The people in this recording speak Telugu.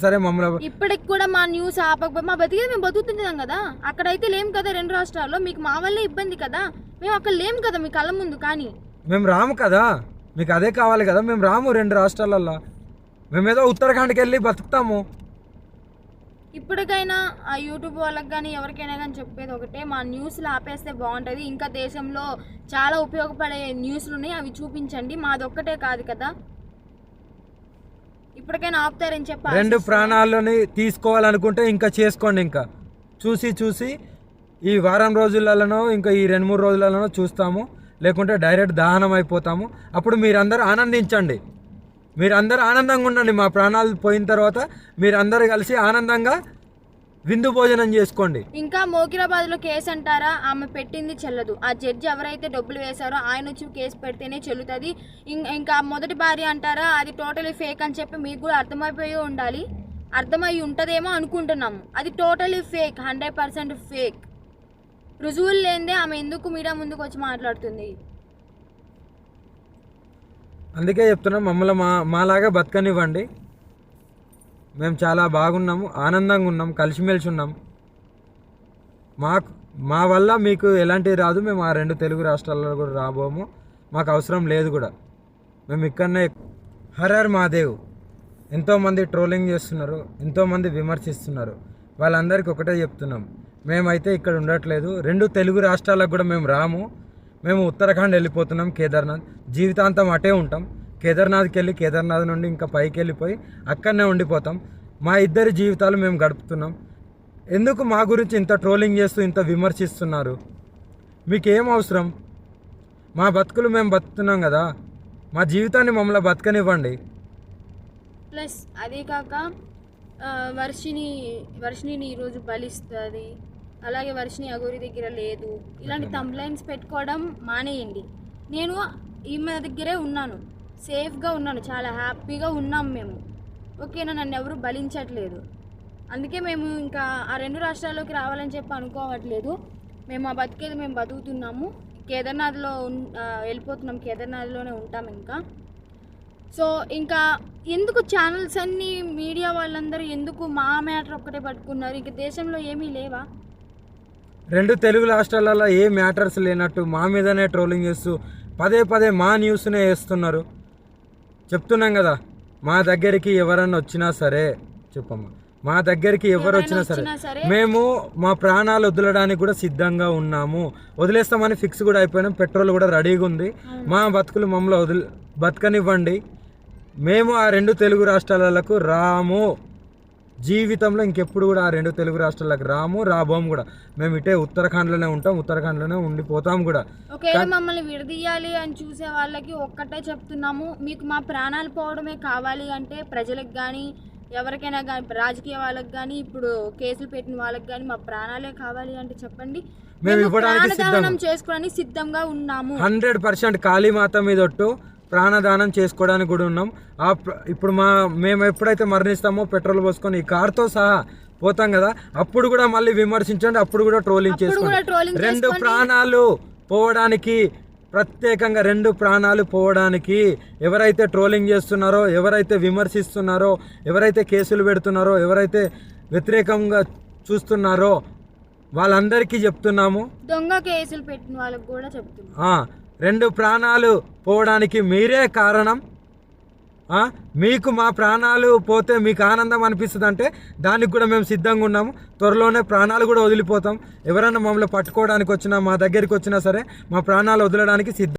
సరే మమ్మల్ని ఇప్పటికి కూడా మా న్యూస్ ఆపకపోతే మా బతికేది మేము బతుకుతున్నాం కదా. అక్కడైతే లేం కదా 2 రాష్ట్రాల్లో. మీకు మా వల్లే ఇబ్బంది కదా. మేము అక్కడ లేం కదా మీ కళ్ళ ముందు. కానీ మేము రాము కదా, మీకు అదే కావాలి కదా. మేము రాము 2 రాష్ట్రాలల్లో. మేమేదో ఉత్తరాఖండ్కి వెళ్ళి బతుకుతాము. ఇప్పటికైనా ఆ యూట్యూబ్ వాళ్ళకి కానీ ఎవరికైనా కానీ చెప్పేది ఒకటే, మా న్యూస్లు ఆపేస్తే బాగుంటుంది. ఇంకా దేశంలో చాలా ఉపయోగపడే న్యూస్లు ఉన్నాయి, అవి చూపించండి. మాది ఒక్కటే కాదు కదా. ఇప్పటికైనా ఆపుతారని చెప్పి 2 ప్రాణాలని తీసుకోవాలనుకుంటే ఇంకా చేసుకోండి. ఇంకా చూసి ఈ వారం రోజులలోనో ఇంకా ఈ 2-3 రోజులలోనో చూస్తాము, లేకుంటే డైరెక్ట్ దహనం అయిపోతాము. అప్పుడు మీరందరూ ఆనందించండి, మీరందరూ ఆనందంగా ఉండండి. మా ప్రాణాలు పోయిన తర్వాత మీరందరూ కలిసి ఆనందంగా విందు భోజనం చేసుకోండి. ఇంకా మోకిరాబాద్లో కేసు అంటారా, ఆమె పెట్టింది చెల్లదు. ఆ జడ్జి ఎవరైతే డబ్బులు వేశారో ఆయన వచ్చి కేసు పెడితేనే చెల్లుతుంది. ఇంకా మొదటి భార్య అంటారా, అది టోటలీ ఫేక్ అని చెప్పి మీకు కూడా అర్థమైపోయి ఉండాలి. అర్థమై ఉంటుందేమో అనుకుంటున్నాము. అది టోటలీ ఫేక్, 100% ఫేక్. రుజువులు లేనిదే ఆమె ఎందుకు మీడియా ముందుకు వచ్చి మాట్లాడుతుంది? అందుకే చెప్తున్నాం, మమ్మల్ని మాలాగా బతకనివ్వండి. మేము చాలా బాగున్నాము, ఆనందంగా ఉన్నాం, కలిసిమెలిసి ఉన్నాం. మా వల్ల మీకు ఎలాంటివి రాదు. మేము ఆ 2 తెలుగు రాష్ట్రాల్లో కూడా రాబోము, మాకు అవసరం లేదు కూడా. మేము ఇక్కడనే హర్ హర్ మహాదేవ్. ఎంతోమంది ట్రోలింగ్ చేస్తున్నారు, ఎంతోమంది విమర్శిస్తున్నారు. వాళ్ళందరికీ ఒకటే చెప్తున్నాం, మేమైతే ఇక్కడ ఉండట్లేదు. 2 తెలుగు రాష్ట్రాలకు కూడా మేము రాము. మేము ఉత్తరాఖండ్ వెళ్ళిపోతున్నాం, కేదార్నాథ్. జీవితాంతం అటే ఉంటాం. కేదార్నాథ్కి వెళ్ళి కేదార్నాథ్ నుండి ఇంకా పైకి వెళ్ళిపోయి అక్కడనే ఉండిపోతాం. మా ఇద్దరి జీవితాలు మేము గడుపుతున్నాం. ఎందుకు మా గురించి ఇంత ట్రోలింగ్ చేస్తూ ఇంత విమర్శిస్తున్నారు? మీకేం అవసరం? మా బతుకులు మేము బతుకుతున్నాం కదా, మా జీవితాన్ని మమ్మల్ని బతకనివ్వండి. ప్లస్ అదే కాక వర్షిణిని ఈరోజు బలిస్తుంది, అలాగే వర్షిణి అగోరి దగ్గర లేదు, ఇలాంటి కంప్లైంట్స్ పెట్టుకోవడం మానేయండి. నేను ఈమె దగ్గరే ఉన్నాను, సేఫ్గా ఉన్నాను, చాలా హ్యాపీగా ఉన్నాం మేము. ఓకేనా, నన్ను ఎవరు బలించట్లేదు. అందుకే మేము ఇంకా ఆ 2 రాష్ట్రాల్లోకి రావాలని చెప్పి అనుకోవట్లేదు. మేము ఆ బతికేది మేము బతుకుతున్నాము. కేదార్నాథ్లో వెళ్ళిపోతున్నాం, కేదార్నాథ్లోనే ఉంటాం ఇంకా. సో ఇంకా ఎందుకు ఛానల్స్ అన్నీ మీడియా వాళ్ళందరూ ఎందుకు మా మ్యాటర్ ఒక్కటే పట్టుకున్నారు? ఇంక దేశంలో ఏమీ లేవా? 2 తెలుగు రాష్ట్రాలలో ఏ మ్యాటర్స్ లేనట్టు మా మీదనే ట్రోలింగ్ చేస్తూ పదే మా న్యూస్నే వేస్తున్నారు. చెప్తున్నాం కదా, మా దగ్గరికి ఎవరన్నా వచ్చినా సరే, చెప్పమ్మా, మా దగ్గరికి ఎవరు వచ్చినా సరే మేము మా ప్రాణాలు వదలడానికి కూడా సిద్ధంగా ఉన్నాము. వదిలేస్తామని ఫిక్స్ కూడా అయిపోయినాం. పెట్రోల్ కూడా రెడీగా ఉంది. మా బతుకులు మమ్మల్ని బతకనివ్వండి. మేము ఆ 2 తెలుగు రాష్ట్రాలకు రాము. జీవితంలో ఇంకెప్పుడు కూడా ఆ 2 తెలుగు రాష్ట్రాలకు రాబోము కూడా. మేము ఇటే ఉత్తరాఖండ్లోనే ఉంటాం, ఉత్తరాఖండ్లోనే ఉండిపోతాం కూడా. ఒకవేళ మమ్మల్ని విడదీయాలి అని చూసే వాళ్ళకి ఒక్కటే చెప్తున్నాము, మీకు మా ప్రాణాలు పోవడమే కావాలి అంటే ప్రజలకు కానీ ఎవరికైనా కానీ, రాజకీయ వాళ్ళకి కానీ, ఇప్పుడు కేసులు పెట్టిన వాళ్ళకి కానీ మా ప్రాణాలే కావాలి అంటే చెప్పండి. మేము ఇవ్వడానికి చేసుకోవడానికి సిద్ధంగా ఉన్నాము. 100% కాళీమాత మీద ఒట్టు ప్రాణదానం చేసుకోవడానికి కూడా ఉన్నాం. ఇప్పుడు మేము ఎప్పుడైతే మరణిస్తామో పెట్రోల్ పోసుకొని ఈ కార్తో సహా పోతాం కదా, అప్పుడు కూడా మళ్ళీ విమర్శించండి, అప్పుడు కూడా ట్రోలింగ్ చేసుకోండి. 2 ప్రాణాలు పోవడానికి, ప్రత్యేకంగా 2 ప్రాణాలు పోవడానికి ఎవరైతే ట్రోలింగ్ చేస్తున్నారో, ఎవరైతే విమర్శిస్తున్నారో, ఎవరైతే కేసులు పెడుతున్నారో, ఎవరైతే వ్యతిరేకంగా చూస్తున్నారో వాళ్ళందరికీ చెప్తున్నాము. దొంగ కేసులు పెట్టిన వాళ్ళకి కూడా చెప్తున్నాము, 2 ప్రాణాలు పోవడానికి మీరే కారణం. మీకు మా ప్రాణాలు పోతే మీకు ఆనందం అనిపిస్తుంది అంటే దానికి కూడా మేము సిద్ధంగా ఉన్నాము. త్వరలోనే ప్రాణాలు కూడా వదిలిపోతాం. ఎవరైనా మమ్మల్ని పట్టుకోవడానికి వచ్చినా, మా దగ్గరికి వచ్చినా సరే మా ప్రాణాలు వదలడానికి సిద్ధం.